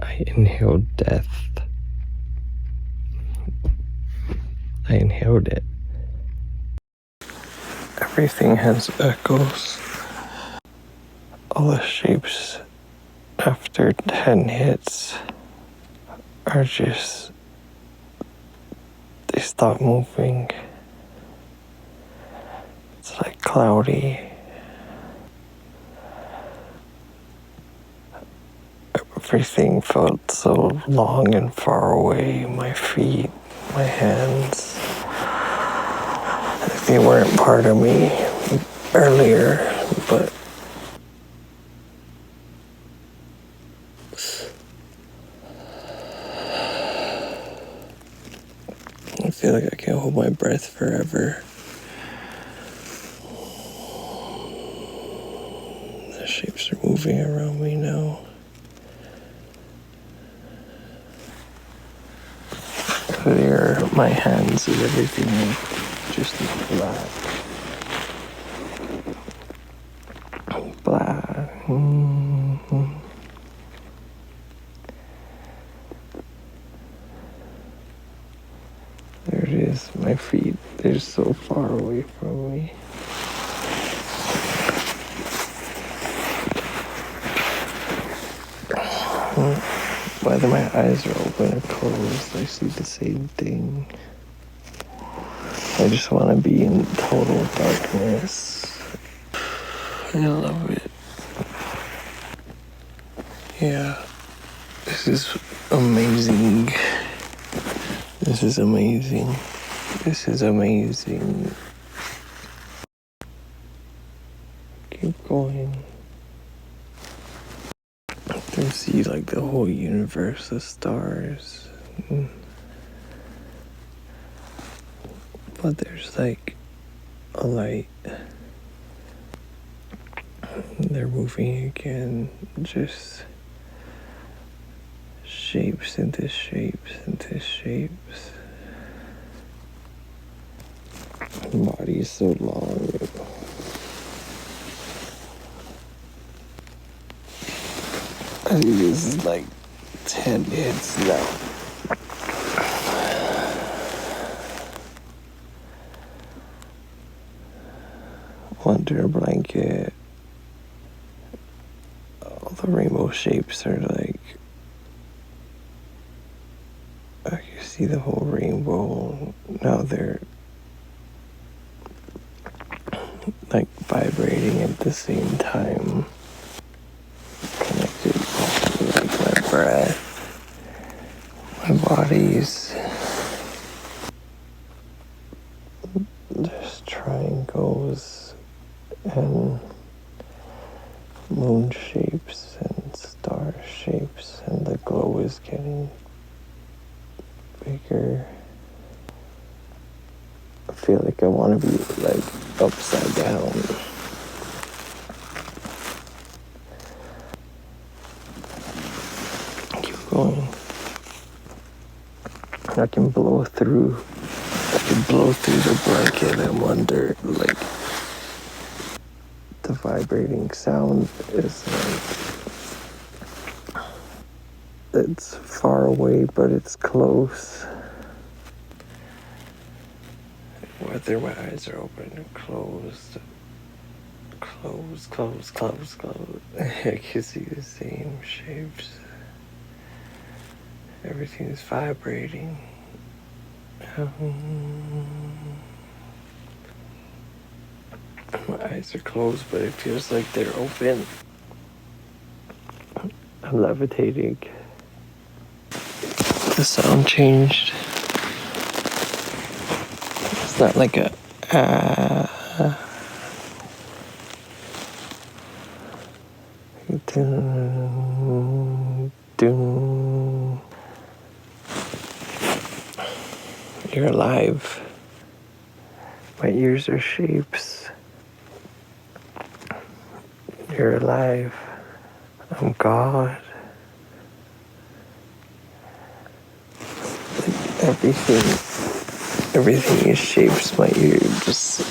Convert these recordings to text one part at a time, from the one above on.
I inhaled death. I inhaled it. Everything has echoes. All the shapes after 10 hits are just, they stop moving. It's like cloudy. Everything felt so long and far away. My feet, my hands, like they weren't part of me earlier, but I feel like I can hold my breath forever. The shapes are moving around me now. Clear my hands and everything just black. Black. There it is, my feet. They're so far away from me. Whether my eyes are open or closed, I see the same thing. I just want to be in total darkness. I love it. Yeah, this is amazing. This is amazing. This is amazing. Keep going. I can see like the whole universe of stars. But there's like a light. They're moving again. Just shapes into shapes into shapes. My body is so long. I think this is like 10 hits now. Under a blanket. All the rainbow shapes are like, I can see the whole rainbow. Now they're like vibrating at the same time. Connected to like my breath, my body's. There's triangles and moon shapes and star shapes, and the glow is getting bigger. I feel like I want to be like upside down. Keep going. I can blow through the blanket I'm under. Like the vibrating sound is like, it's far away, but it's close. Whether my eyes are open or closed, closed. I can see the same shapes. Everything is vibrating. My eyes are closed, but it feels like they're open. I'm levitating. The sound changed. It's not like a dun, dun. You're alive. My ears are shapes. You're alive. I'm God. Like everything is shapes. My ear, just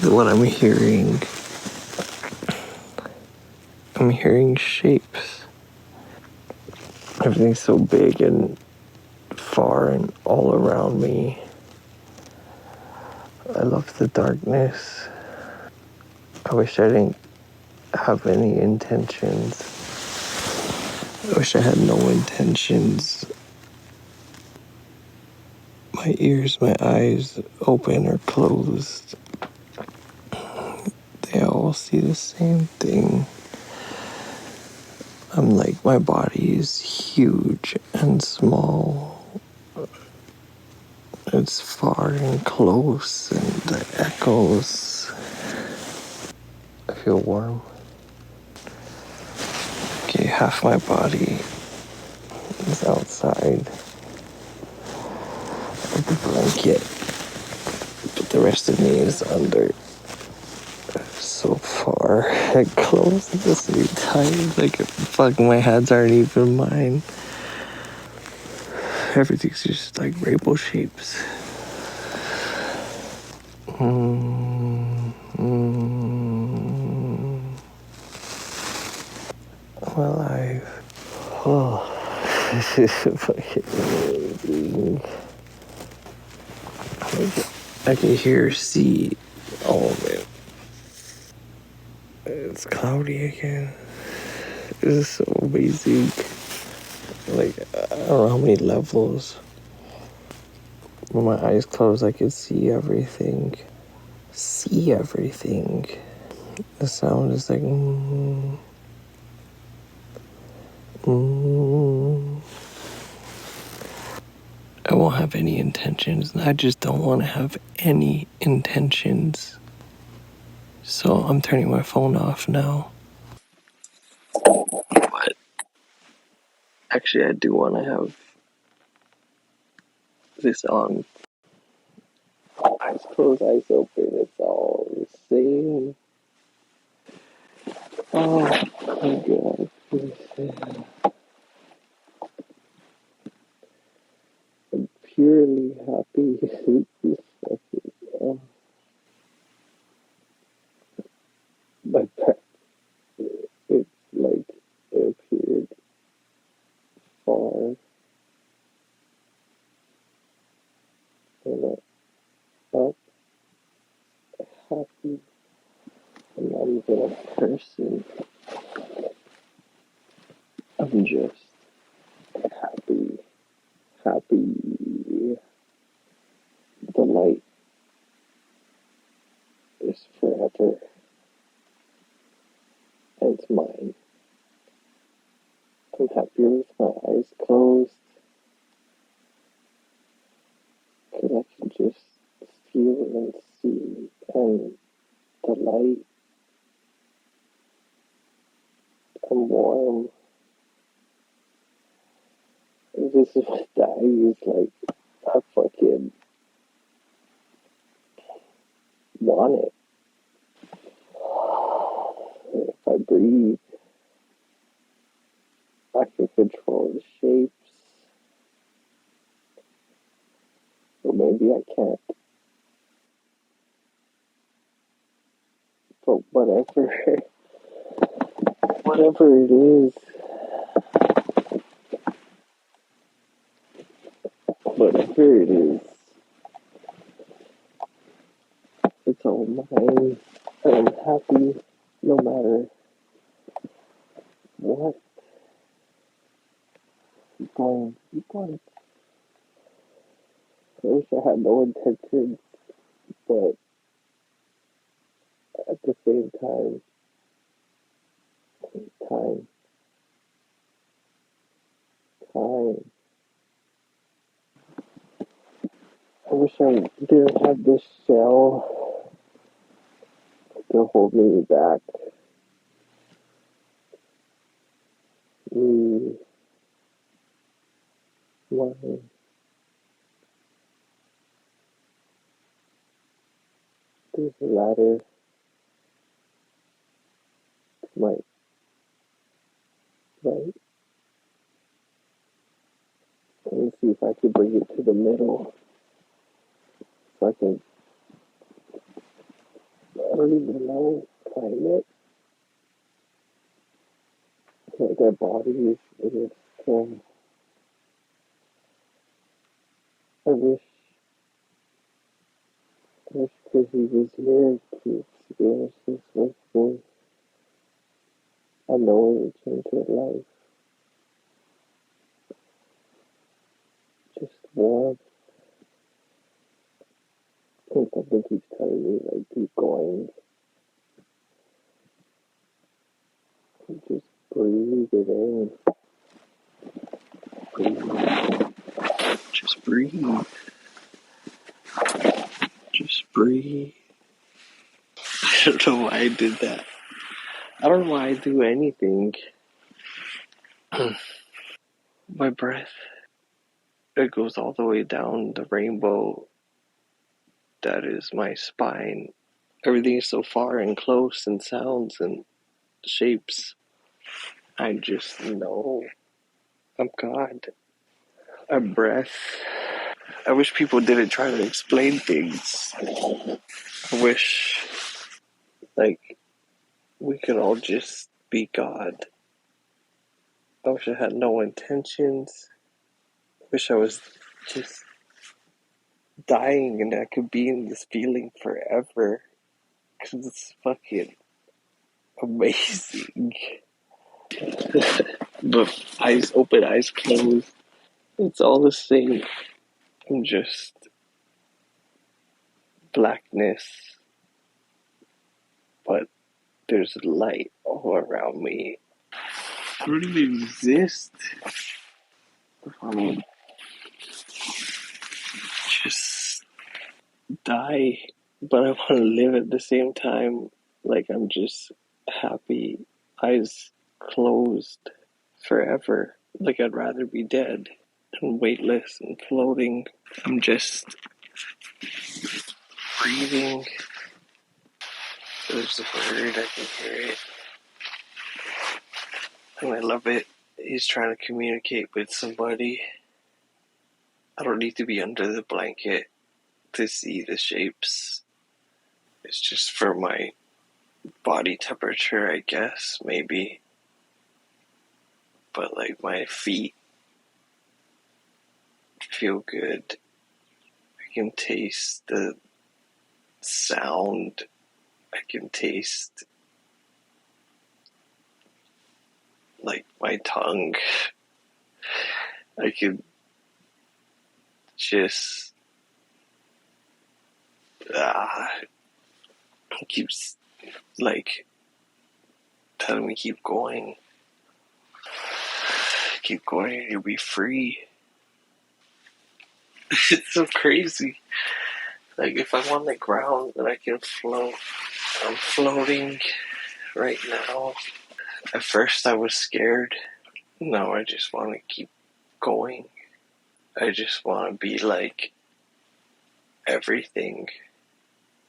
what I'm hearing. I'm hearing shapes. Everything's so big and far and all around me. I love the darkness. I wish I didn't have any intentions. I wish I had no intentions. My ears, my eyes, open or closed, they all see the same thing. I'm like, my body is huge and small. It's far and close, and the echoes. I feel warm. Okay, half my body is outside of the blanket, but the rest of me is under. So far and close at the same time. Like, fuck, my hands aren't even mine. Everything's just like rainbow shapes. I'm alive. Oh, this is fucking amazing. I can hear, see all of it. It's cloudy again. This is so amazing. Like, I don't know how many levels. When my eyes close, I can see everything. See everything. The sound is like, I won't have any intentions. I just don't want to have any intentions. So I'm turning my phone off now. But actually, I do want to have this on. Eyes closed, eyes open. It's all the same. Oh my god. I'm purely happy. My back, it's like it appeared far and up, happy. I'm not even a person. I'm just happy. Happy. The light is forever. And it's mine. I'm happier with my eyes closed. Because I can just feel and see. And the light, I'm warm. This is what the eye is like. I fucking want it. If I breathe, I can control the shapes. Or maybe I can't. But whatever. Whatever it is. Whatever it is. It's all mine. I'm happy no matter what. Keep going. I wish I had no intentions, but at the same time, time, time. I wish I didn't have this shell to hold me back. Why? There's a ladder to my right. Let me see if I can bring it to the middle. So I can, I don't even know, climb it. Like our bodies in this thing. I wish Chrissy was here to experience this with me. I know it would change her life. Just warm. And something keeps telling me, like, keep going. Just breathe it in. Breathe. Just breathe. Just breathe. I don't know why I did that. I don't know why I do anything. My breath, it goes all the way down the rainbow that is my spine. Everything is so far and close and sounds and shapes. I just know I'm God. A breath. I wish people didn't try to explain things. I wish, like, we could all just be God. I wish I had no intentions. I wish I was just dying and I could be in this feeling forever. Because it's fucking amazing. But eyes open, eyes closed. It's all the same. I'm just blackness. But there's light all around me. I don't even exist. I'm just die. But I want to live at the same time. Like I'm just happy. Eyes closed forever. Like I'd rather be dead and weightless and floating. I'm just breathing. There's a bird, I can hear it. And I love it. He's trying to communicate with somebody. I don't need to be under the blanket to see the shapes. It's just for my body temperature, I guess, maybe. But like my feet feel good. I can taste the sound. I can taste like my tongue. I can just keeps like telling me keep going, you'll be free. It's so crazy. Like if I'm on the ground and I can float, I'm floating right now. At first I was scared. Now I just want to keep going. I just want to be like everything.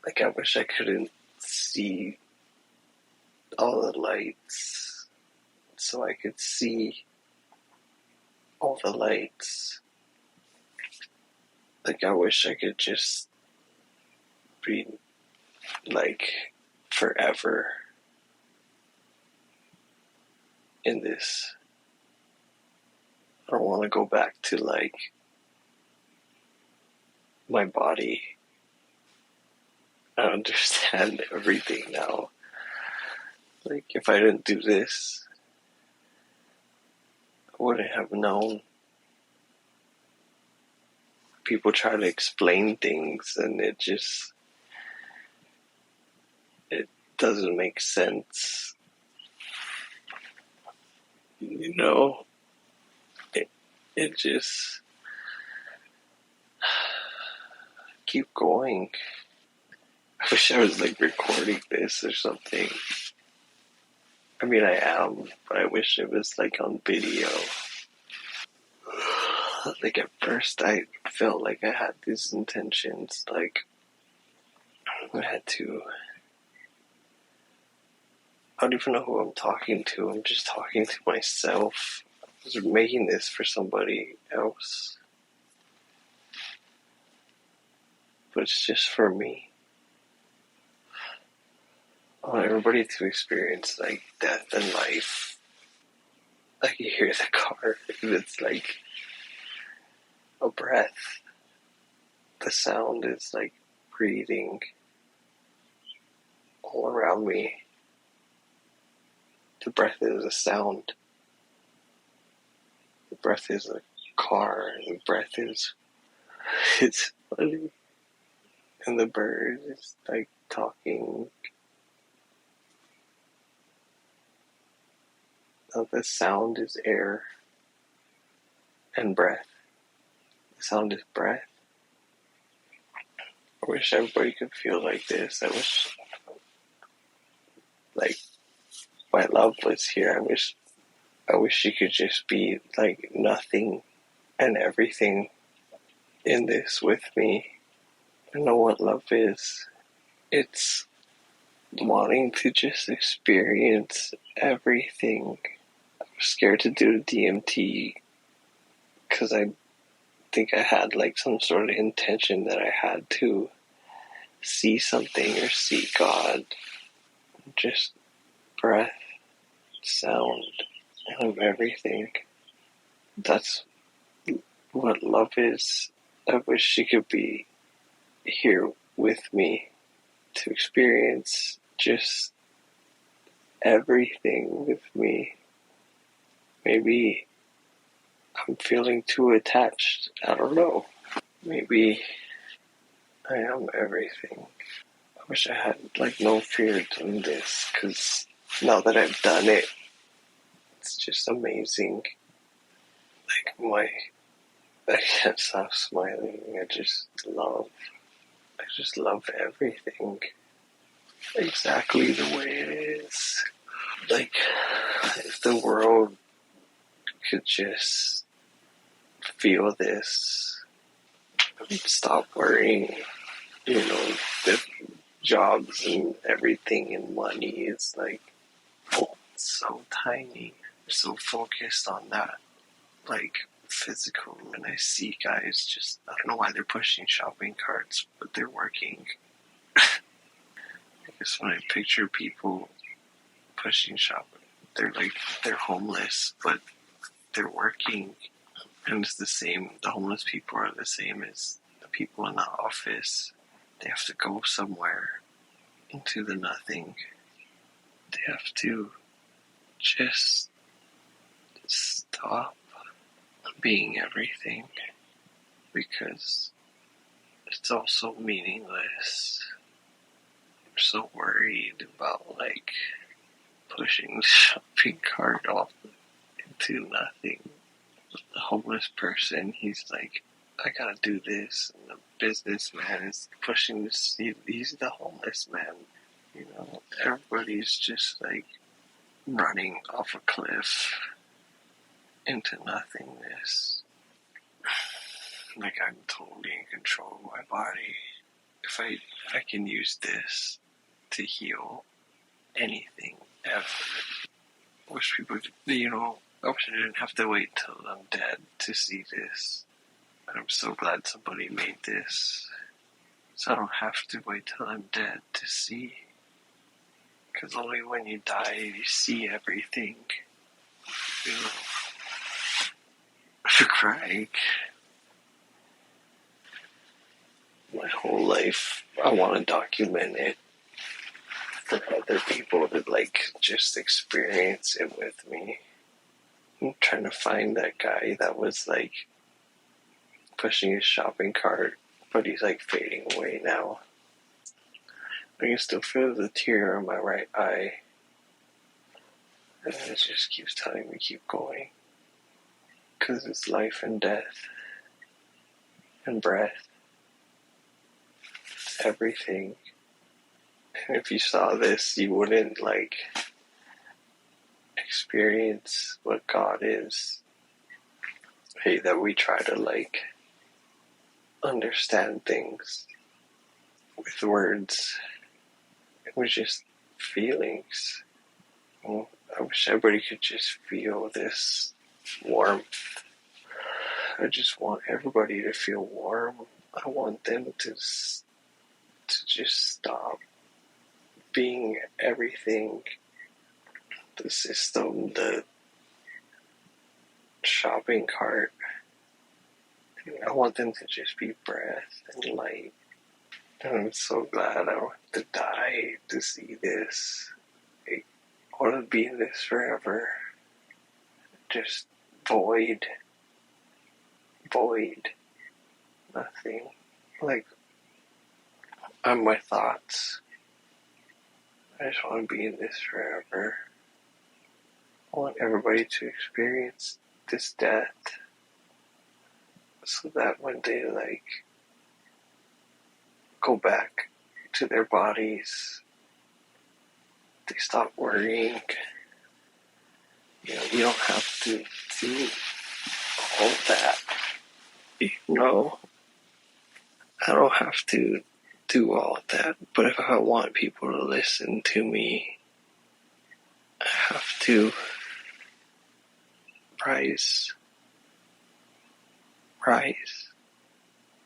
Like I wish I couldn't see all the lights so I could see all the lights. Like I wish I could just be like forever in this. I don't want to go back to like my body. I understand everything now. Like if I didn't do this, I wouldn't have known. People try to explain things and it doesn't make sense. You know, it just keep going. I wish I was like recording this or something. I mean, I am, but I wish it was like on video. Like at first I felt like I had these intentions, like I don't even know who I'm talking to. I'm just talking to myself. I was making this for somebody else. But it's just for me. I want everybody to experience like death and life. Like you hear the car and it's like a breath. the sound is like breathing all around me. The breath is a sound. The breath is a car. The breath is, it's funny. And the bird is like talking. The sound is air and breath. The sound is breath. I wish everybody could feel like this. I wish, like, my love was here. I wish she could just be like nothing and everything in this with me. I know what love is. It's wanting to just experience everything. I was scared to do DMT because I think I had like some sort of intention that I had to see something or see God. Just breath, sound, of everything. That's what love is. I wish she could be here with me to experience just everything with me. Maybe I'm feeling too attached. I don't know. Maybe I am everything. I wish I had like no fear doing this, because now that I've done it, it's just amazing. Like I can't stop smiling. I just love everything exactly the way it is. Like, if the world could just feel this, stop worrying, the jobs and everything and money is like, oh, it's so tiny. We're so focused on that, like, physical. And I see guys just, I don't know why they're pushing shopping carts, but they're working. I guess when I picture people pushing shopping, they're homeless, but they're working. And it's the same, the homeless people are the same as the people in the office. They have to go somewhere into the nothing. They have to just stop being everything, because it's also meaningless. I'm so worried about like pushing the shopping cart off into nothing. The homeless person, he's like, I gotta do this, and the businessman is pushing this. He's the homeless man. Everybody's just like running off a cliff into nothingness. Like, I'm totally in control of my body. If I can use this to heal anything ever. I wish people, I wish I didn't have to wait till I'm dead to see this. And I'm so glad somebody made this, so I don't have to wait till I'm dead to see. Because only when you die you see everything. I'm crying. My whole life, I want to document it for other people to like just experience it with me. I'm trying to find that guy that was like pushing his shopping cart, but he's like fading away now. I can still feel the tear on my right eye, and it just keeps telling me keep going, because it's life and death and breath. It's everything. And if you saw this, you wouldn't like experience what God is. Hey, that we try to like understand things with words. It was just feelings. I wish everybody could just feel this warmth. I just want everybody to feel warm. I want them to just stop being everything. The system, the shopping cart, I want them to just be breath and light. And I'm so glad I don't have to die to see this. I want to be in this forever. Just void. Nothing. Like, I'm my thoughts. I just want to be in this forever. I want everybody to experience this death so that when they, like, go back to their bodies, they stop worrying. You know, you don't have to do all that. You know, I don't have to do all of that, but if I want people to listen to me, I have to rise.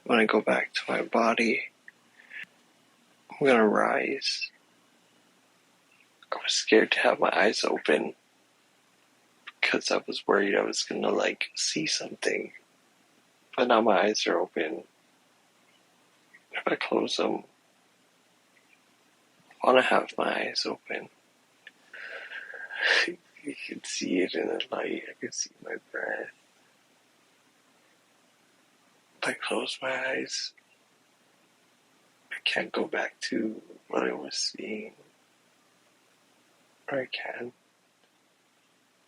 When I go back to my body, I'm gonna rise. I was scared to have my eyes open because I was worried I was gonna, like, see something. But now my eyes are open. If I close them, I wanna have my eyes open. You can see it in the light. I can see my breath. If I close my eyes, I can't go back to what I was seeing. Or I can.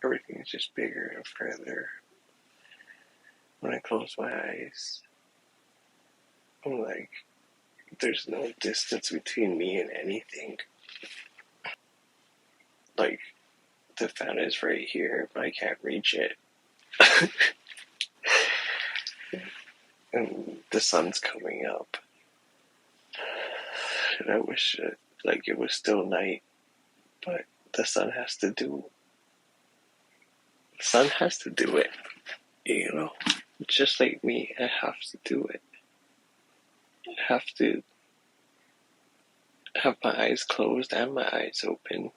Everything is just bigger and further. When I close my eyes, I'm like, there's no distance between me and anything. Like, the fountain is right here, but I can't reach it. And the sun's coming up. And I wish it was still night, but the sun has to do it, you know? Just like me, I have to do it. I have to have my eyes closed and my eyes open.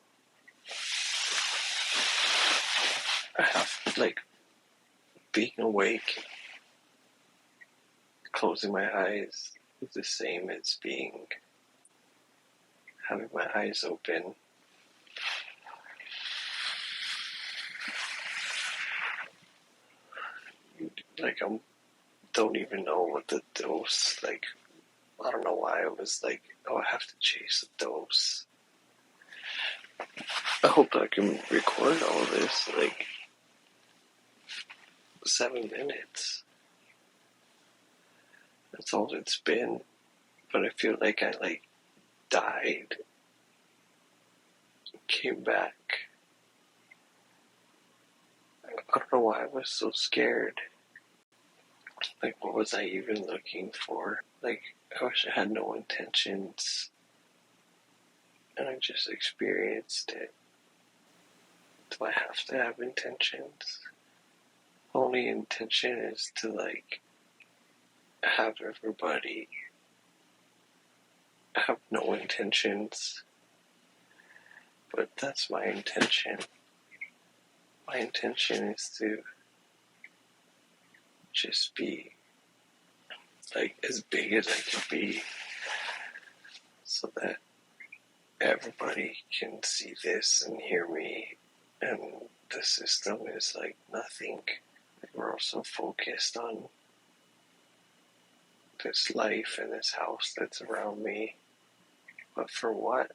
I have, like, being awake, closing my eyes is the same as having my eyes open. Like, I don't even know what the dose, like, I don't know why I was like, oh, I have to chase the dose. I hope I can record all this, like, 7 minutes. That's all it's been. But I feel like I, like, died. Came back. I don't know why I was so scared. Like, what was I even looking for? Like, I wish I had no intentions. And I just experienced it. Do I have to have intentions? Only intention is to, like, have everybody have no intentions. But that's my intention. My intention is to just be, like, as big as I can be so that everybody can see this and hear me, and the system is like nothing. We're also focused on this life and this house that's around me. But for what?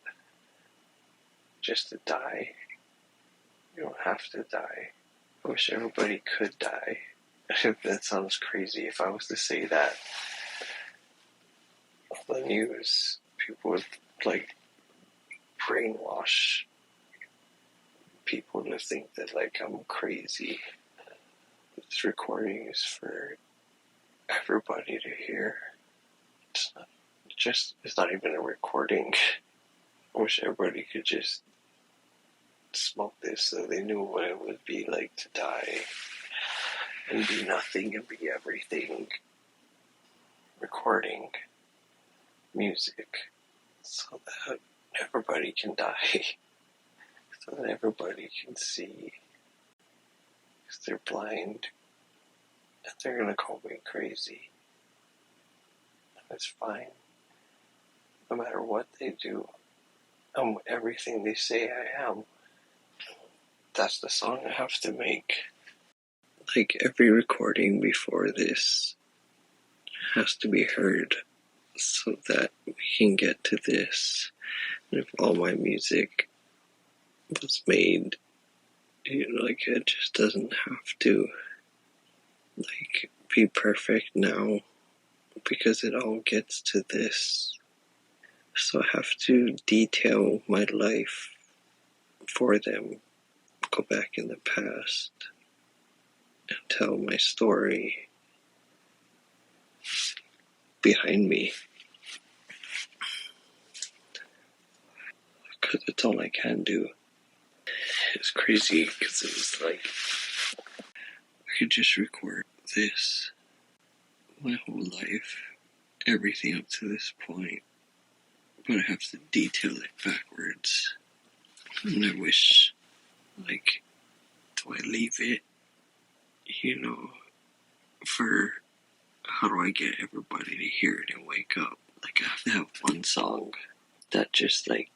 Just to die? You don't have to die. I wish everybody could die. That sounds crazy. If I was to say that on the news, people would, like, brainwash people to think that, like, I'm crazy. This recording is for everybody to hear. It's not even a recording. I wish everybody could just smoke this so they knew what it would be like to die and be nothing and be everything. Recording music so that everybody can die, so that everybody can see, because they're blind And they're gonna call me crazy. That's fine. No matter what they do, I'm everything they say I am. That's the song I have to make. Like every recording before this has to be heard so that we can get to this. And if all my music was made, like it just doesn't have to like be perfect now because it all gets to this. So I have to detail my life for them, go back in the past and tell my story behind me. Because it's all I can do. It's crazy because it was like I could just record this my whole life, everything up to this point, but I have to detail it backwards. And I wish, like, do I leave it, for how do I get everybody to hear it and wake up? Like, I have to have one song that just, like,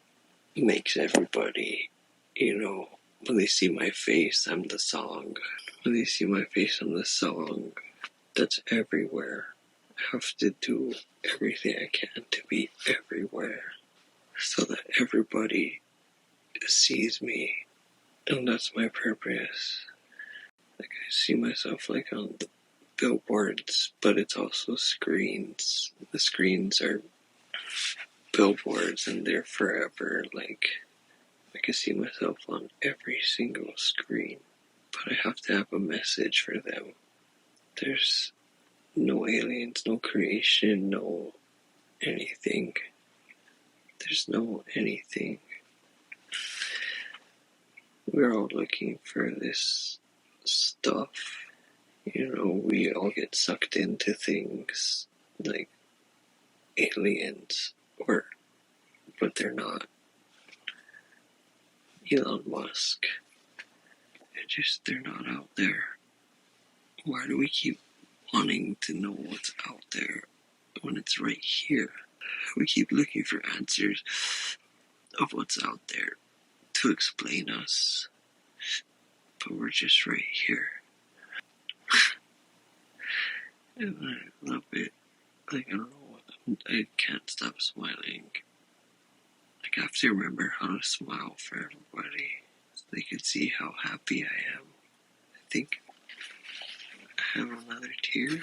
makes everybody, when they see my face, I'm the song. When they see my face, I'm the song that's everywhere. I have to do everything I can to be everywhere so that everybody sees me. And that's my purpose. Like, I see myself like on the billboards, but it's also screens. The screens are billboards and they're forever. Like, I can see myself on every single screen, but I have to have a message for them. There's no aliens, no creation, no anything. There's no anything. We're all looking for this stuff. We all get sucked into things like aliens, but they're not. Elon Musk. They're not out there. Why do we keep wanting to know what's out there when it's right here? We keep looking for answers of what's out there to explain us, but we're just right here. And I love it. Like, I don't know, I can't stop smiling. Like, I have to remember how to smile for everybody so they can see how happy I am. I think I have another tear.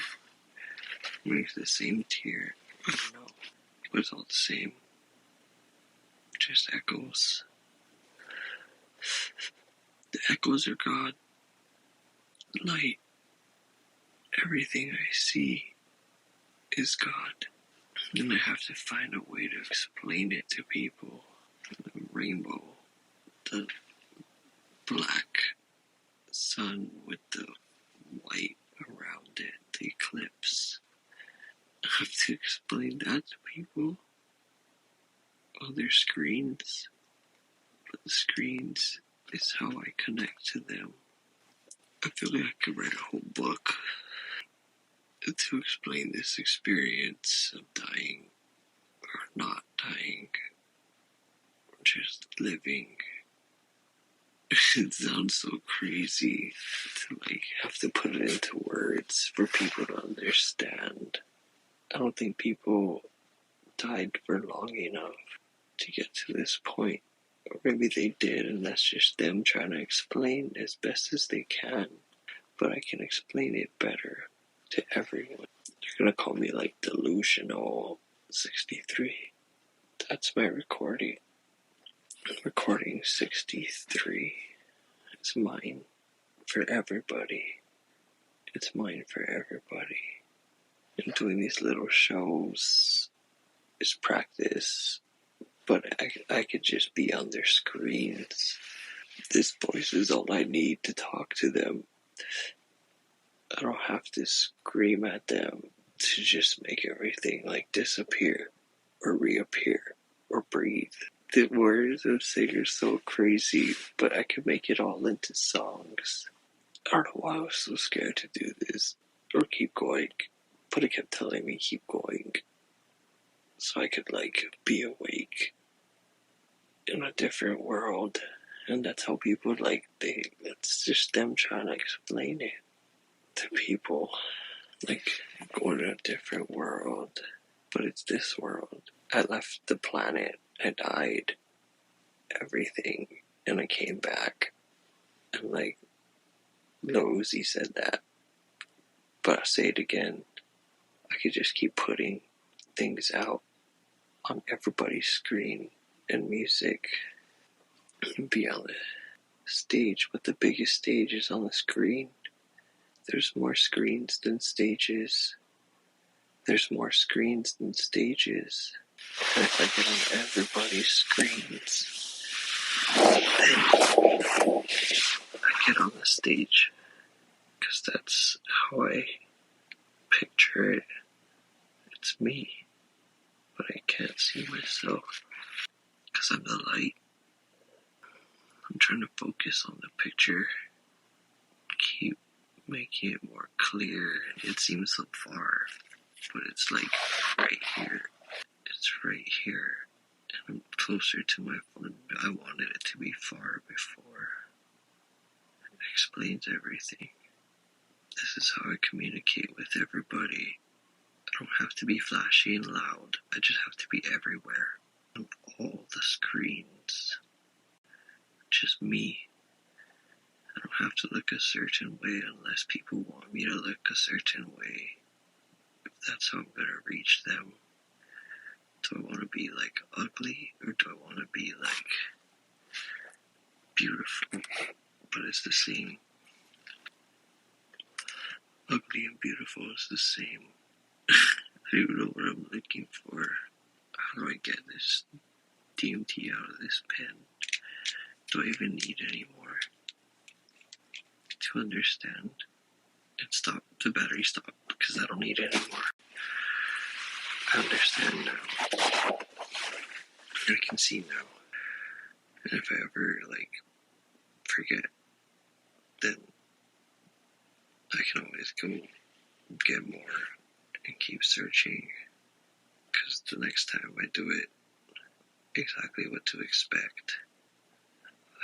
Maybe it's the same tear. I don't know. But it's all the same. Just echoes. The echoes are God. Light. Everything I see is God. And I have to find a way to explain it to people. The rainbow. The black sun with the white around it. The eclipse. I have to explain that to people. Other screens. But the screens is how I connect to them. I feel like I could write a whole book to explain this experience of dying or not dying, or just living. It sounds so crazy to have to put it into words for people to understand. I don't think people died for long enough to get to this point. Or maybe they did, and that's just them trying to explain as best as they can. But I can explain it better to everyone. They're gonna call me delusional 63. That's my recording. Recording 63. It's mine for everybody. It's mine for everybody. And doing these little shows is practice. But I could just be on their screens. This voice is all I need to talk to them. I don't have to scream at them to just make everything disappear or reappear or breathe. The words I'm saying are so crazy, but I could make it all into songs. I don't know why I was so scared to do this. or keep going. But it kept telling me keep going, so I could like be awake in a different world. And that's how people it's just them trying to explain it to people. Like, go to a different world, but it's this world. I left the planet, I died, everything, and I came back. And like, Lil Uzi said that, but I'll say it again. I could just keep putting things out on everybody's screen and music and be on the stage, but the biggest stage is on the screen. There's more screens than stages. There's more screens than stages. And if I get on everybody's screens, then I get on the stage. Because that's how I picture it. It's me. But I can't see myself. Because I'm the light. I'm trying to focus on the picture. Keep making it more clear. It seems so far. But it's like right here. It's right here. And I'm closer to my phone. I wanted it to be far before. It explains everything. This is how I communicate with everybody. I don't have to be flashy and loud. I just have to be everywhere. On all the screens. Just me. I don't have to look a certain way unless people want me to look a certain way. If that's how I'm going to reach them. Do I want to be like ugly, or do I want to be like beautiful? But it's the same. Ugly and beautiful is the same. I don't even know what I'm looking for. How do I get this DMT out of this pen? Do I even need any more? To understand. It stopped. The battery stopped because I don't need it anymore. I understand now. I can see now. And if I ever forget, then I can always go get more and keep searching. Because the next time I do it, exactly what to expect.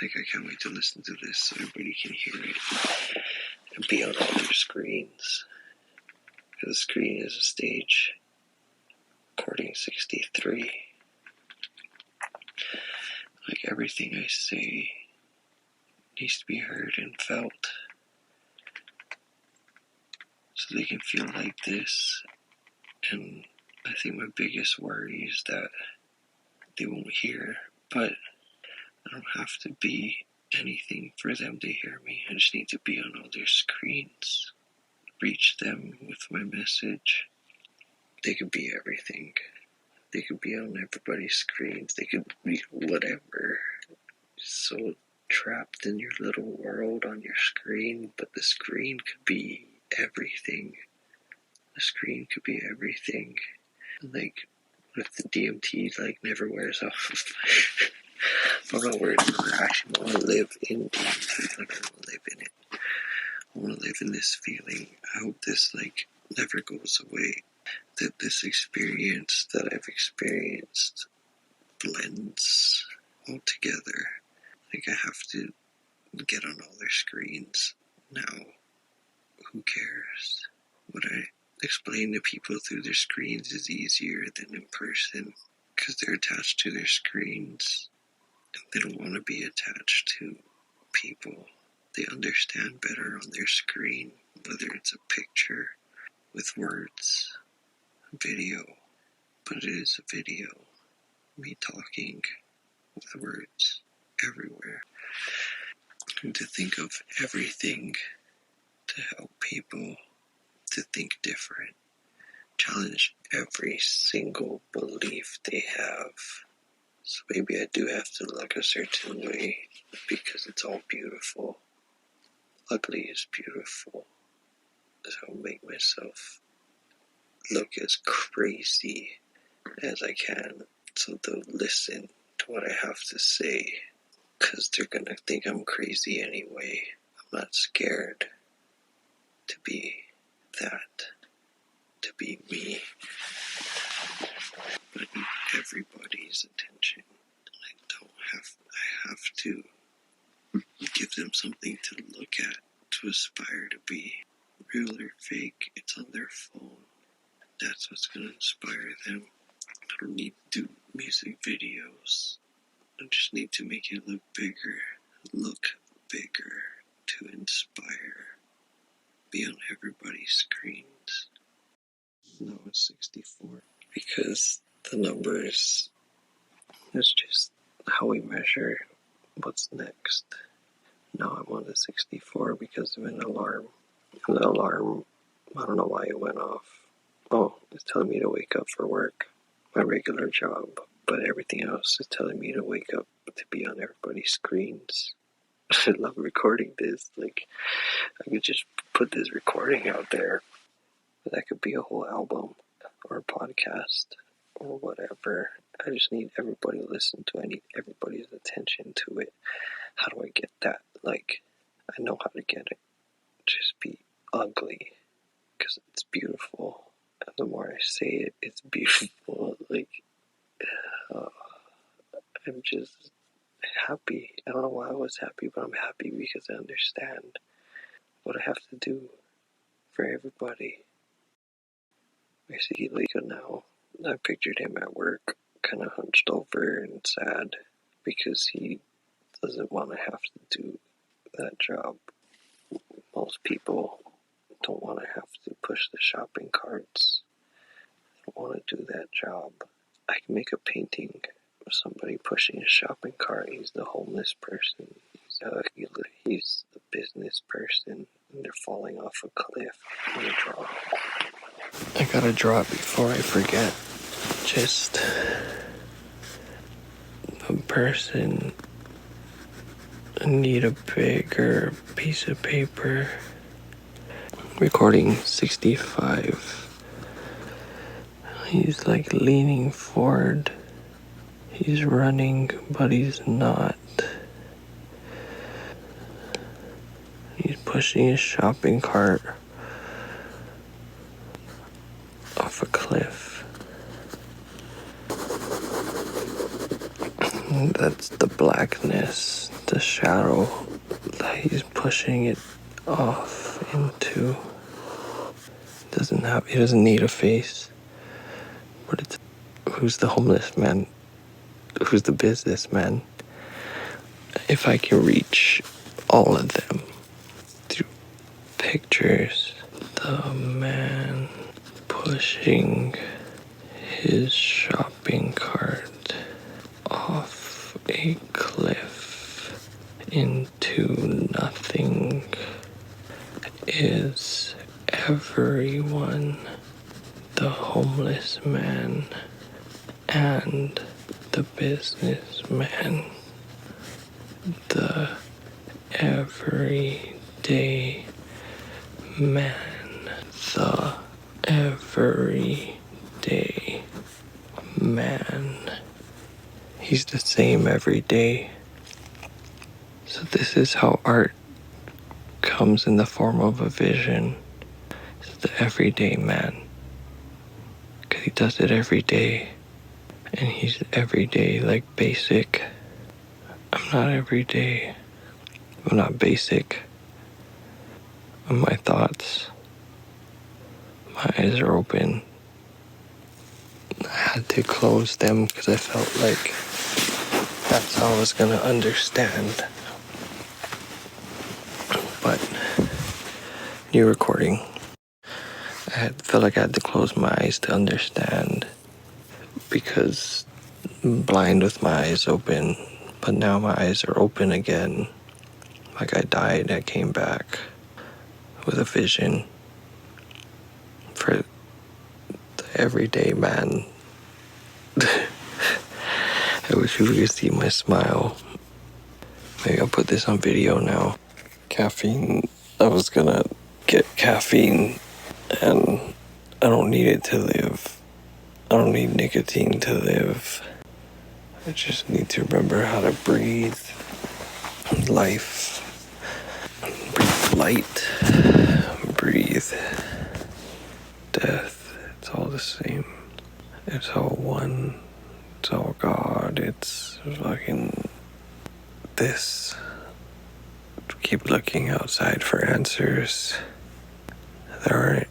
I can't wait to listen to this so everybody can hear it and be on all their screens. Because the screen is a stage. Recording 63. Everything I say needs to be heard and felt. So they can feel like this. And I think my biggest worry is that they won't hear. But I don't have to be anything for them to hear me. I just need to be on all their screens. Reach them with my message. They could be everything. They could be on everybody's screens. They could be whatever. So trapped in your little world on your screen, but the screen could be everything. The screen could be everything. With the DMT, never wears off. I'm not worried about it. I actually want to live in DMT. I want to live in it. I want to live in this feeling. I hope this, never goes away. That this experience that I've experienced blends all together. I have to get on all their screens now. Who cares? What I explain to people through their screens is easier than in person because they're attached to their screens and they don't want to be attached to people. They understand better on their screen, whether it's a picture with words, video, but it is a video. Me talking with words everywhere. And to think of everything to help people to think different. Challenge every single belief they have. So maybe I do have to look a certain way because it's all beautiful. Ugly is beautiful. So I'll make myself look as crazy as I can so they'll listen to what I have to say. Because they're gonna think I'm crazy anyway. I'm not scared to be that. something to look at, to aspire to be. Real or fake, it's on their phone. That's what's going to inspire them. I don't need to do music videos. I just need to make it look bigger to inspire. Be on everybody's screens. No, it's 64. Because the numbers, it's just how we measure what's next. Now I'm on the 64 because of an alarm. And the alarm, I don't know why it went off. Oh, it's telling me to wake up for work, my regular job. But everything else is telling me to wake up to be on everybody's screens. I love recording this. Like, I could just put this recording out there. That could be a whole album or a podcast or whatever. I just need everybody to listen to. I need everybody's attention to it. How do I get that? Like, I know how to get it. Just be ugly. Because it's beautiful. And the more I say it, it's beautiful. Like, I'm just happy. I don't know why I was happy, but I'm happy because I understand what I have to do for everybody. I see Lika now. I pictured him at work, kind of hunched over and sad because he doesn't want to have to do that job. Most people don't want to have to push the shopping carts. They don't want to do that job. I can make a painting of somebody pushing a shopping cart. He's the homeless person. He's the business person, and they're falling off a cliff. I'm gonna draw. I gotta draw it before I forget. Just the person need a bigger piece of paper. Recording 65. He's like leaning forward. He's running, but he's not. He's pushing his shopping cart off a cliff. That's the blackness, the shadow that he's pushing it off into. He doesn't need a face. But it's who's the homeless man? Who's the businessman? If I can reach all of them through pictures, the man pushing his shopping cart off a cliff into nothing is everyone. The homeless man and the businessman, the everyday man, the everyday man. He's the same every day. So this is how art comes in the form of a vision. It's the everyday man. Because he does it every day. And he's every day like basic. I'm not every day. I'm not basic. My thoughts. My eyes are open. I had to close them because I felt like that's how I was going to understand. But new recording. I felt like I had to close my eyes to understand because I'm blind with my eyes open. But now my eyes are open again. Like I died, I came back with a vision for the everyday man. I wish you could see my smile. Maybe I'll put this on video now. Caffeine. I was gonna get caffeine and I don't need it to live. I don't need nicotine to live. I just need to remember how to breathe life. Breathe light. Breathe death. It's all the same. It's all one. It's all God. It's fucking this. keep looking outside for answers. There aren't.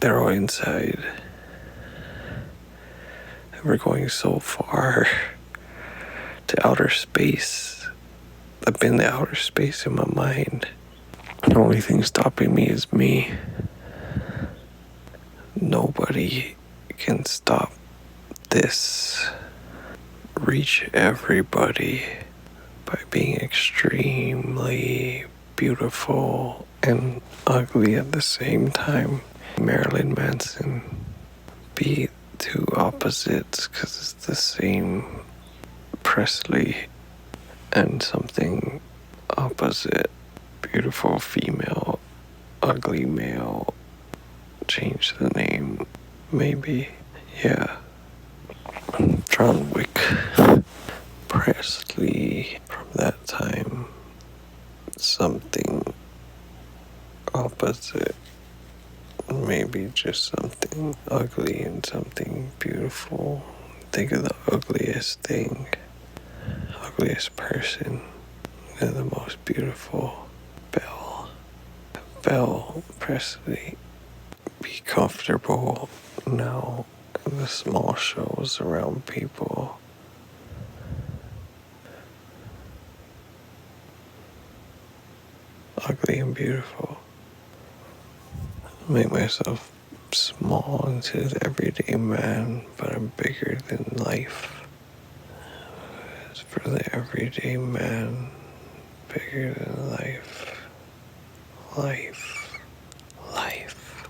They're all inside. And we're going so far to outer space. I've been to outer space in my mind. The only thing stopping me is me. Nobody can stop this. Reach everybody by being extremely beautiful and ugly at the same time. Marilyn Manson. Be two opposites because it's the same. Presley and something opposite. Beautiful female, ugly male. Change the name, maybe. Yeah. John Wick. Presley. From that time. Something opposite. Maybe just something ugly and something beautiful. Think of the ugliest thing. Ugliest person. And the most beautiful. Belle Presley. Be comfortable now in the small shows around people. Ugly and beautiful. Make myself small into the everyday man, but I'm bigger than life. It's for the everyday man, bigger than life. Life. Life.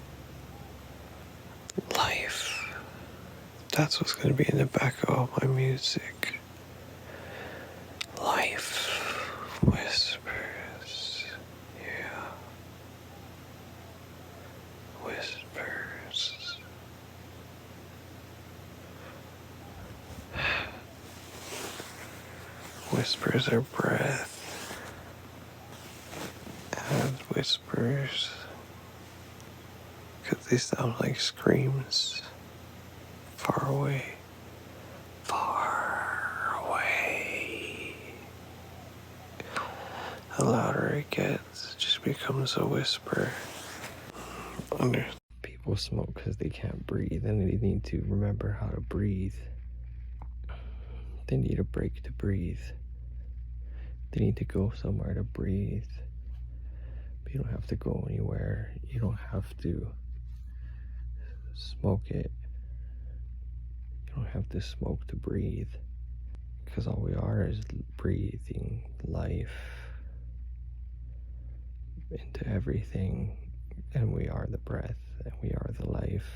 Life. That's what's going to be in the back of all my music. Life. Whispers. Yeah. Whispers. Whispers are breath. And whispers. Because they sound like screams. Far away. Far away. The louder it gets, it just becomes a whisper. People smoke because they can't breathe, and they need to remember how to breathe. They need a break to breathe. They need to go somewhere to breathe. But you don't have to go anywhere. You don't have to smoke it. You don't have to smoke to breathe. Because all we are is breathing life into everything. And we are the breath. And we are the life.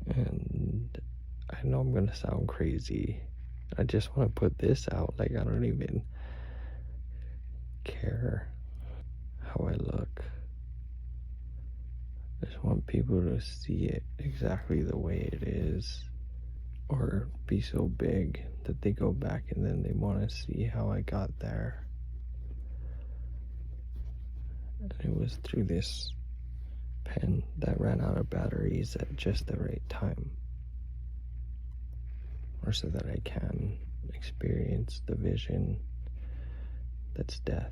And I know I'm going to sound crazy. I just want to put this out. Like, I don't even care how I look. I just want people to see it exactly the way it is. Or be so big that they go back and then they want to see how I got there. And it was through this pen that ran out of batteries at just the right time. Or so that I can experience the vision that's death.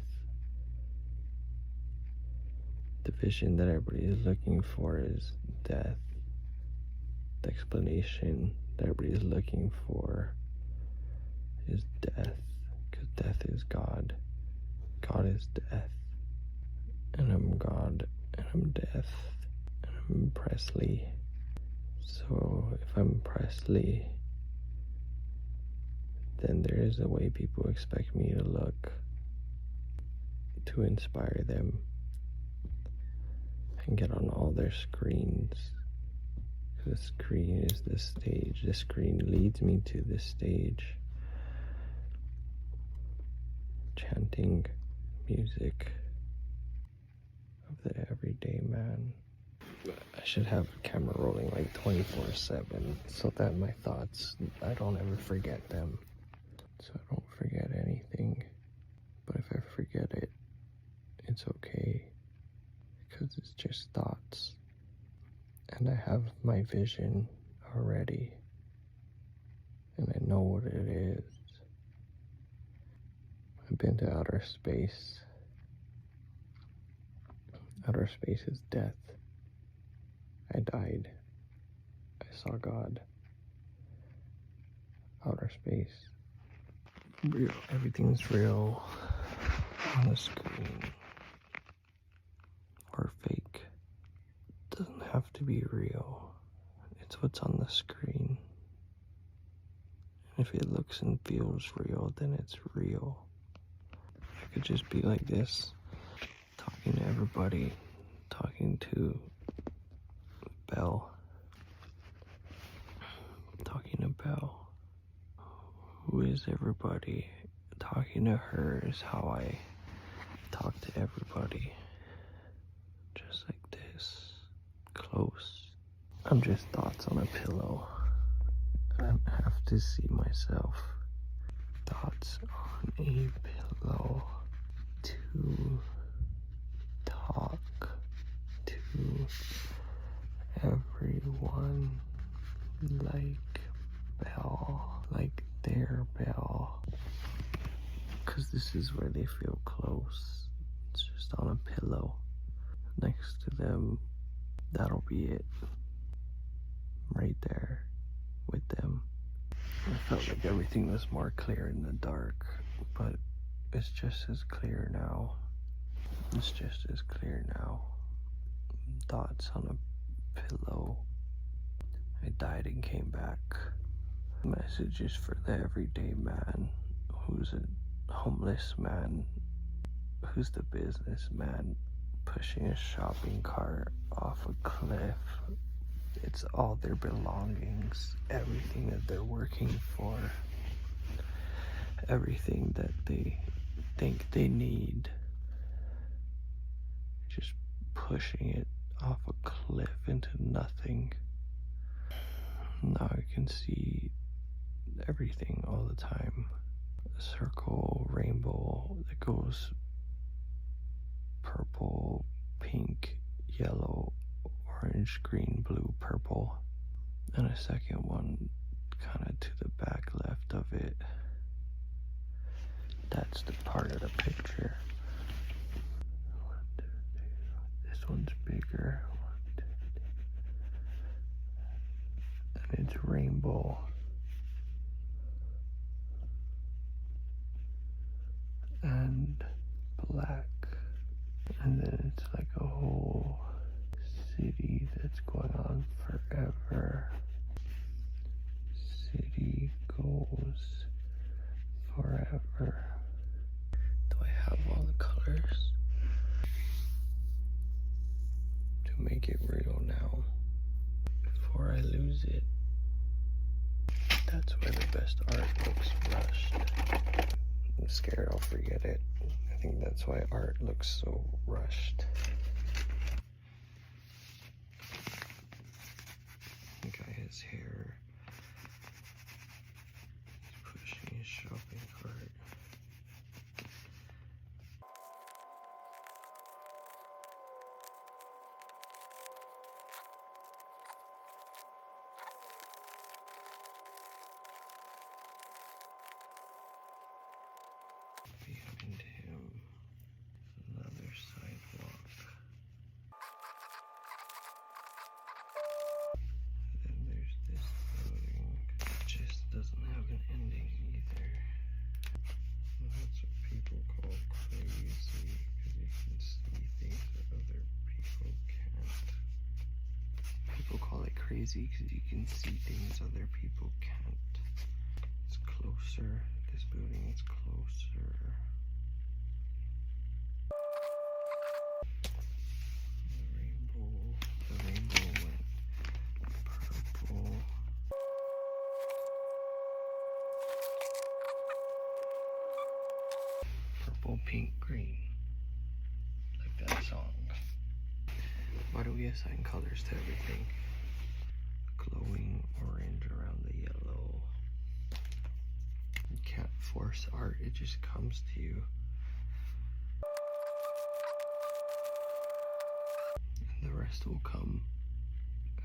The vision that everybody is looking for is death. The explanation that everybody is looking for is death. Because death is God. God is death. And I'm God. And I'm death. And I'm Presley. So if I'm Presley, then there is a way people expect me to look to inspire them and get on all their screens. The screen is the stage. The screen leads me to the stage. Chanting music of the everyday man. I should have a camera rolling like 24/7 so that my thoughts, I don't ever forget them. So I don't forget anything. But if I forget it, it's okay. Because it's just thoughts. And I have my vision already. And I know what it is. been to outer space. Outer space is death. I died. I saw God. Outer space. Real. Everything's real on the screen. Or fake. It doesn't have to be real. It's what's on the screen. And if it looks and feels real, then it's real. I could just be like this, talking to everybody, talking to Belle, talking to Belle. Who is everybody? Talking to her is how I talk to everybody. Just like this, close. I'm just thoughts on a pillow. I don't have to see myself. Thoughts on a pillow to talk to everyone like Belle, like their Belle. Cause this is where they feel close. It's just on a pillow next to them. That'll be it. Right there with them. I felt like everything was more clear in the dark, but it's just as clear now. It's just as clear now. Thoughts on a pillow. I died and came back. Messages for the everyday man who's a homeless man, who's the businessman pushing a shopping cart off a cliff. It's all their belongings, everything that they're working for, everything that they think they need. Just pushing it off a cliff into nothing. Now I can see everything all the time. A circle, rainbow that goes purple, pink, yellow, orange, green, blue, purple, and a second one kind of to the back left of it. That's the part of the picture. This one's bigger. And it's rainbow. And black. And then it's like a whole city that's going on forever. City goes forever. Do I have all the colors to make it real now before I lose it? That's where the best art looks rushed. I'm scared I'll forget it. I think that's why art looks so rushed. The guy has hair. He's pushing his shopping cart. Behind him, another sidewalk. And then there's this building. It just doesn't have an ending either. And that's what people call crazy, because you can see things that other people can't. People call it crazy because you can see things other people can't. It's closer. This building is closer. The rainbow went purple. Purple, pink, green. Like that song. Why do we assign colors to everything? Glowing orange around the yellow. You can't force art, it just comes to you. And the rest will come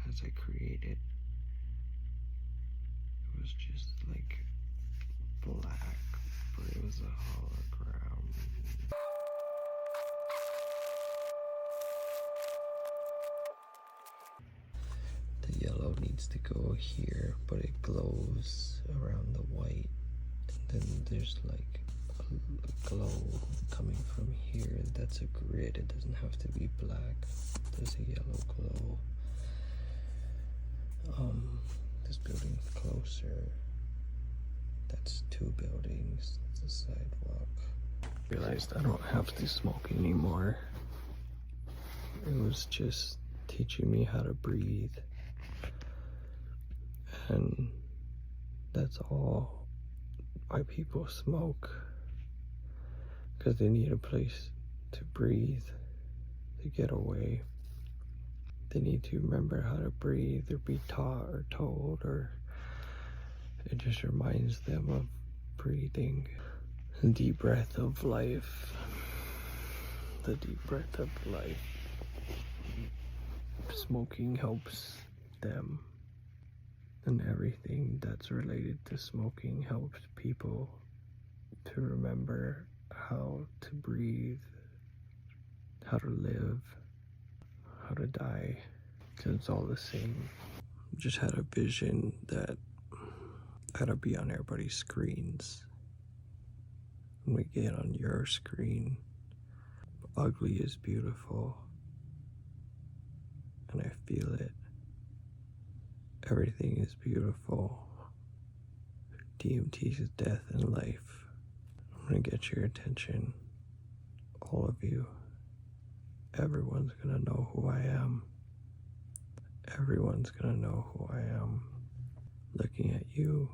as I create it. It was just like black, but it was a hologram. needs to go here, but it glows around the white. And then there's like a glow coming from here. That's a grid. It doesn't have to be black. There's a yellow glow. This building's closer. That's 2 buildings. That's a sidewalk. Realized I don't have to smoke anymore. It was just teaching me how to breathe. And that's all why people smoke. Because they need a place to breathe, to get away. They need to remember how to breathe, or be taught or told, or it just reminds them of breathing. The deep breath of life. The deep breath of life. Smoking helps them. And everything that's related to smoking helps people to remember how to breathe, how to live, how to die, because it's all the same. Just had a vision that I gotta be on everybody's screens. When we get on your screen, ugly is beautiful, and I feel it. Everything is beautiful. DMT is death and life. I'm gonna get your attention, all of you. Everyone's gonna know who I am. Everyone's gonna know who I am. Looking at you,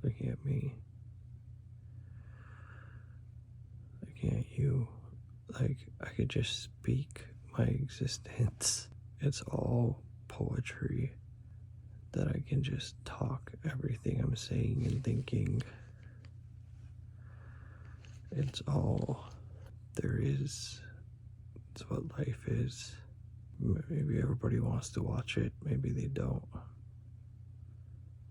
looking at me, looking at you, like I could just speak my existence. It's all poetry that I can just talk everything I'm saying and thinking. It's all there is. It's what life is. Maybe everybody wants to watch it, maybe they don't.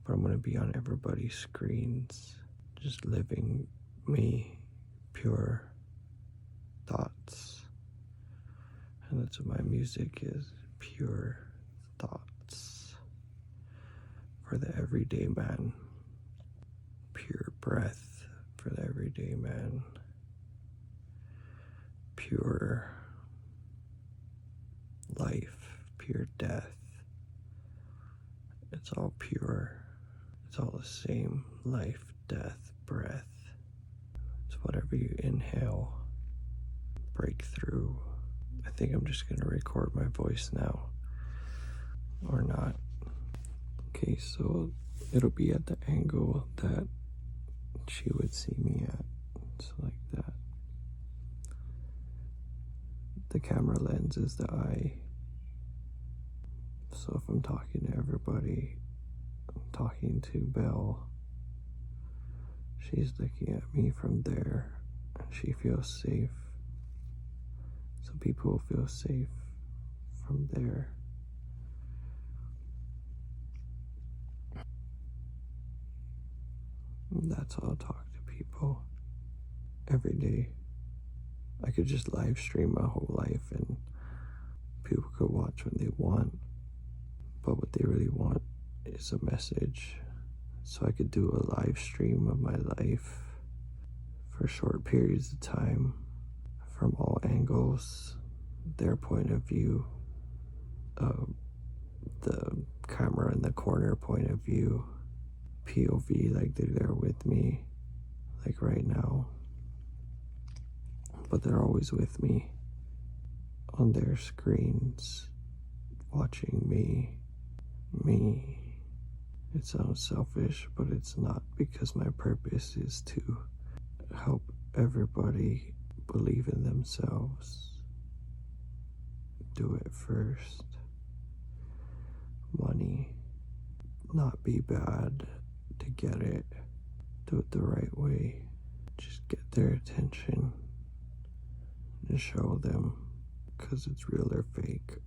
But I'm gonna be on everybody's screens, just living me, pure thoughts. And that's what my music is, pure thoughts. For the everyday man. Pure breath for the everyday man. Pure life, pure death. It's all pure. It's all the same. Life, death, breath. It's whatever you inhale. Breakthrough. I think I'm just gonna record my voice now. Or not. Okay, so it'll be at the angle that she would see me at. It's like that. The camera lens is the eye. So if I'm talking to everybody, I'm talking to Belle, she's looking at me from there, and she feels safe. So people will feel safe from there. And that's how I talk to people every day. I could just live stream my whole life and people could watch what they want, but what they really want is a message. So I could do a live stream of my life for short periods of time, from all angles, their point of view, the camera in the corner point of view, POV, like they're there with me, like right now. But they're always with me on their screens, watching me. It sounds selfish, but it's not, because my purpose is to help everybody believe in themselves. Do it first. Money, not be bad to get it. Do it the right way. Just get their attention and show them, because it's real or fake.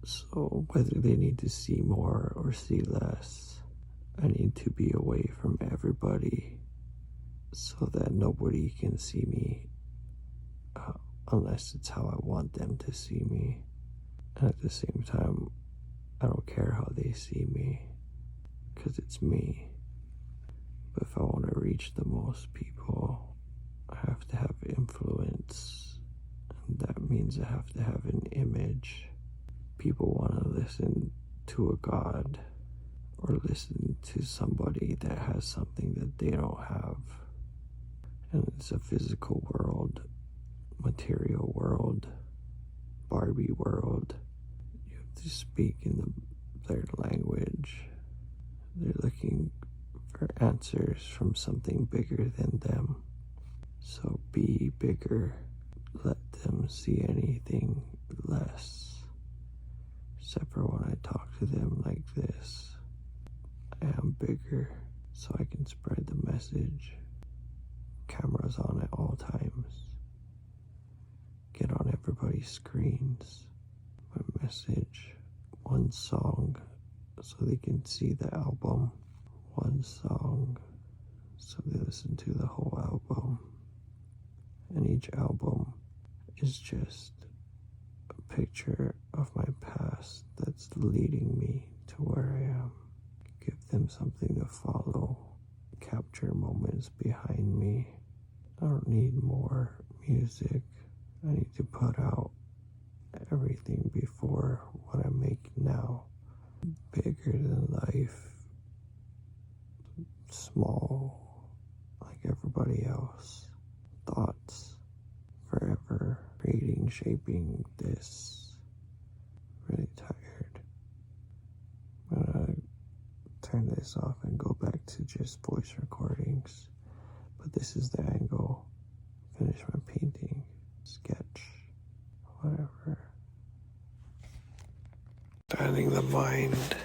So whether they need to see more or see less, I need to be away from everybody so that nobody can see me unless it's how I want them to see me. And at the same time, I don't care how they see me, because it's me. But if I want to reach the most people, I have to have influence. And that means I have to have an image. People want to listen to a god or listen to somebody that has something that they don't have. And it's a physical world, material world, Barbie world. You have to speak in their language. They're looking for answers from something bigger than them. So be bigger. Let them see anything less. Except for when I talk to them like this. I am bigger, so I can spread the message. Cameras on at all times. Get on everybody's screens. My message. One song, so they can see the album. One song, so they listen to the whole album. And each album is just a picture of my past that's leading me to where I am. Give them something to follow. Capture moments behind me. I don't need more music. I need to put out everything before what I make now. Bigger than life. Small, like everybody else. Thoughts. Forever. Creating, shaping this. Really tired. I'm gonna turn this off and go back to just voice recordings. But this is the angle. Finish my painting. Sketch. Whatever. Understanding the mind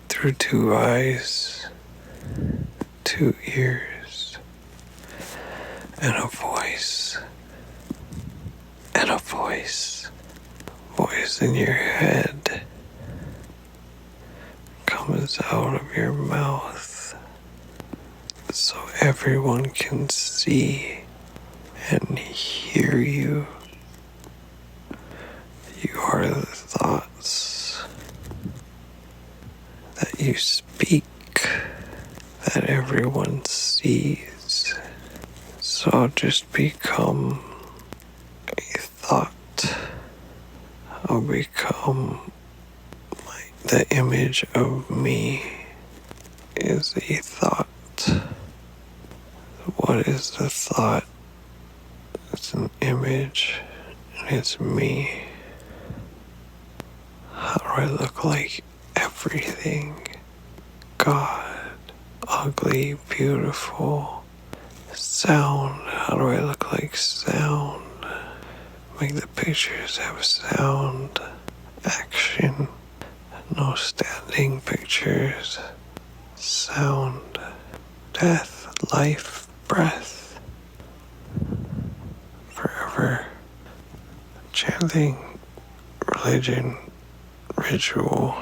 through 2 eyes, 2 ears, and a voice. And a voice. Voice in your head comes out of your mouth so everyone can see and hear you. You are the thoughts that you speak, that everyone sees. So I'll just become a thought. I'll become the image of me is a thought. What is the thought? It's an image, and it's me. How do I look like everything? God, ugly, beautiful. Sound, how do I look like sound? Make the pictures have sound, action, no standing pictures. Sound, death, life, breath. Forever. Chanting, religion, ritual,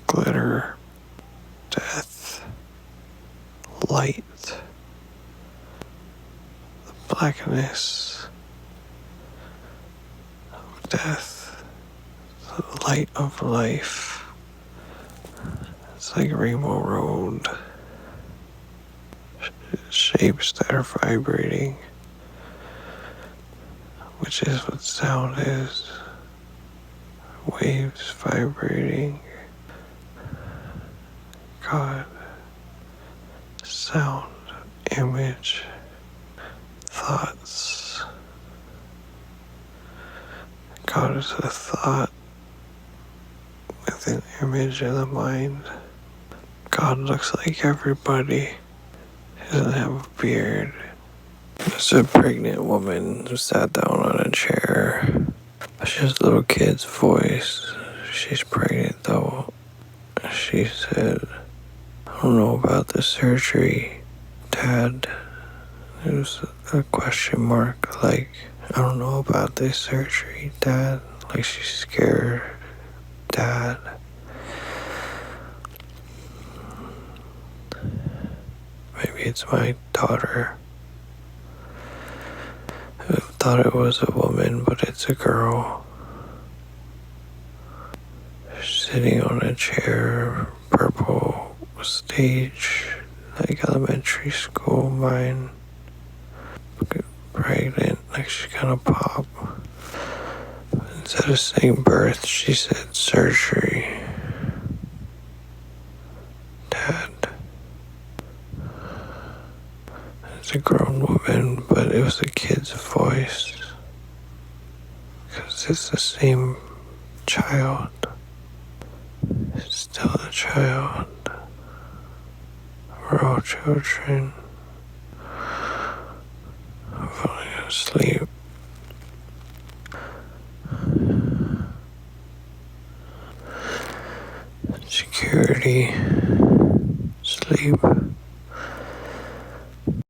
glitter, death, light, the blackness of death, the light of life. It's like Rainbow Road. Shapes that are vibrating, which is what sound is. Waves vibrating. God, sound, image, thoughts. God is a thought with an image in the mind. God looks like everybody. He doesn't have a beard. There's a pregnant woman who sat down on a chair. She has a little kid's voice. She's pregnant though. She said, I don't know about the surgery, Dad. It was a question mark, like, I don't know about this surgery, Dad. Like she's scared, Dad. Maybe it's my daughter. I thought it was a woman, but it's a girl. She sitting on a chair, purple stage, like elementary school, mine. Pregnant, like she's gonna pop. Instead of saying birth, she said surgery. Dad. It's a grown woman, but it was a kid's voice. Because it's the same child. It's still a child. We're all children. I'm falling asleep. Security. Sleep.